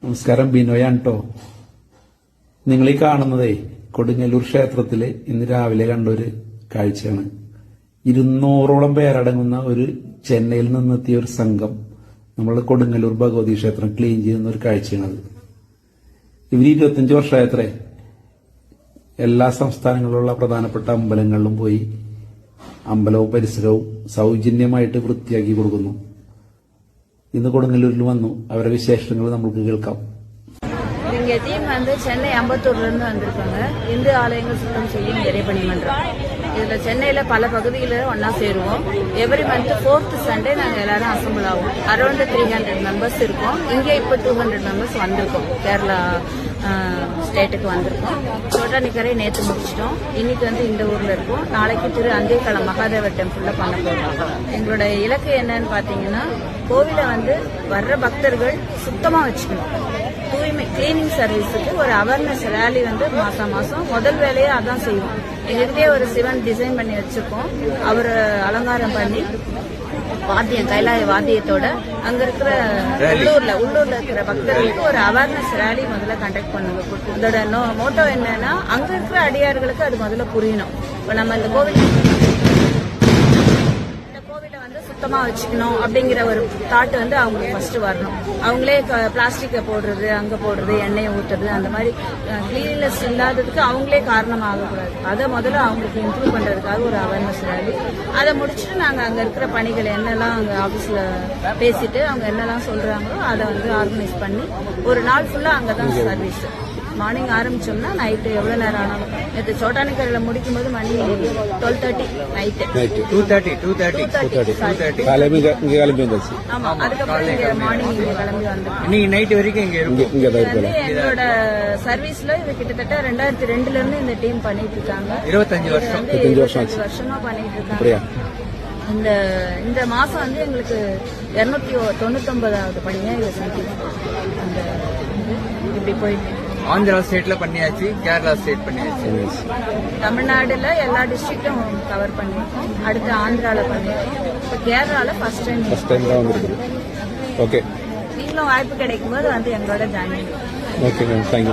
നമസ്കാരം, ബിനോയാണ് ട്ടോ. നിങ്ങൾ ഈ കാണുന്നതേ കൊടുങ്ങല്ലൂർ ക്ഷേത്രത്തില് ഇന്ന് രാവിലെ കണ്ട ഒരു കാഴ്ചയാണ്. 200ഓളം പേരടങ്ങുന്ന ഒരു ചെന്നൈയിൽ നിന്നെത്തിയ ഒരു സംഘം നമ്മൾ കൊടുങ്ങല്ലൂർ ഭഗവതി ക്ഷേത്രം ക്ലീൻ ചെയ്യുന്ന ഒരു കാഴ്ചയാണത്. ഇവർ 25 വർഷമായത്രേ എല്ലാ സംസ്ഥാനങ്ങളിലുള്ള പ്രധാനപ്പെട്ട അമ്പലങ്ങളിലും പോയി അമ്പലവും പരിസരവും സൗജന്യമായിട്ട് വൃത്തിയാക്കി കൊടുക്കുന്നു. ഇന്ന് കൊടുങ്ങല്ലൂരിൽ വന്നു. അവരുടെ വിശേഷങ്ങൾ നമുക്ക് കേൾക്കാം. இங்க டீம் வந்து சென்னை அம்பத்தூர்ல இருந்து வந்திருக்காங்க. இந்து ஆலயங்கள் சுத்தம் செய்யும் இறைப்பணி மன்றம். இதுல சென்னையில பல பகுதியில ஒன்னா சேருவோம். எவ்ரி மந்த் 4th சண்டே நாங்க எல்லாரும் அசம்பிள் ஆகும். அரௌண்ட் 300 மெம்பர்ஸ் இருக்கோம். இங்க இப்ப 200 மெம்பர்ஸ் வந்திருக்கோம். கேரளா ஸ்டேட்டுக்கு வந்திருக்கோம். சோட்டானிக்கரை நேற்று முடிச்சிட்டோம். இன்னைக்கு வந்து இந்த ஊர்ல இருக்கோம். நாளைக்கு திரு அந்தியக்காலம் மகாதேவர் டெம்பிள்ல பண்ண போறோம். எங்களோட இலக்கு என்னன்னு பாத்தீங்கன்னா, கோவிலை வந்து வர்ற பக்தர்கள் சுத்தமா வச்சுக்கணும். தூய்மை கிளீனிங் சர்வீஸுக்கு ஒரு அவேர்னஸ் ரேலி வந்து மாசம் முதல் வேலையை அதான் செய்வோம். எங்ககிட்டே ஒரு சிவன் டிசைன் பண்ணி வச்சிருக்கோம். அவர் அலங்காரம் பண்ணி வாத்தியம் கைலாய வாத்தியத்தோட அங்க இருக்கிற உள்ளூர்ல இருக்கிற பக்தர்களுக்கு ஒரு அவேர்னஸ் ரேலி முதல்ல கண்டக்ட் பண்ணுவோம். இதோட மோட்டோ என்னன்னா, அங்க இருக்கிற அடியார்களுக்கு அது முதல்ல புரியணும். இப்ப நம்ம இந்த கோவிலை வந்து சுத்தமா வச்சுக்கணும் அப்படிங்கிற ஒரு தாட் வந்து அவங்களுக்கு ஃபர்ஸ்ட் வரணும். அவங்களே பிளாஸ்டிக்கை போடுறது, அங்க போடுறது, எண்ணெயை ஊற்றுறது, அந்த மாதிரி கிளீன்லெஸ் இல்லாததுக்கு அவங்களே காரணம் ஆகக்கூடாது. அதை முதல்ல அவங்களுக்கு இம்ப்ரூவ் பண்றதுக்காக ஒரு அவேர்னஸ் ரேலி. அதை முடிச்சுட்டு நாங்க அங்க இருக்கிற பணிகள் என்னெல்லாம் அங்க ஆபீஸ்ல பேசிட்டு அவங்க என்னெல்லாம் சொல்றாங்களோ அதை வந்து ஆர்கனைஸ் பண்ணி ஒரு நாள் ஃபுல்லா அங்கதான் சர்வீஸ். மார்னிங் ஆரம்பிச்சோம்னா நைட்டு எவ்வளவு நேரம் ஆனாலும். நேற்று சோட்டானிக்கரையில முடிக்கும் போது மணி 12:30 நைட்டு 2:30 ஆமா. அதுக்கப்புறம் இங்க மார்னிங் இங்க கிளம்பி வந்தோம். நைட் வரைக்கும் எங்களோட சர்வீஸ்ல இது கிட்டத்தட்ட 2002ல இருந்து இந்த டீம் பண்ணிட்டு இருக்காங்க. 25 வருஷமா பண்ணிட்டு இருக்காங்க. இந்த மாசம் வந்து எங்களுக்கு 299வது பணியா இதை செஞ்சிருக்கோம். அந்த இப்படி போயிட்டு ஆந்திரா ஸ்டேட்ல பண்ணியாச்சு, கேரளா ஸ்டேட் பண்ணியாச்சு, தமிழ்நாடுல எல்லா டிஸ்ட்ரிக்டும் கவர் பண்ணிருக்கோம். அடுத்து ஆந்திரால பண்ணிருக்கோம். இப்ப கேரளால ஃபர்ஸ்ட் டைம் தான் வந்திருக்கு. ஓகே, நீங்களும் வாய்ப்பு கிடைக்கும் போது வந்து எங்களோட ஜாயின். Okay ma'am, thank you.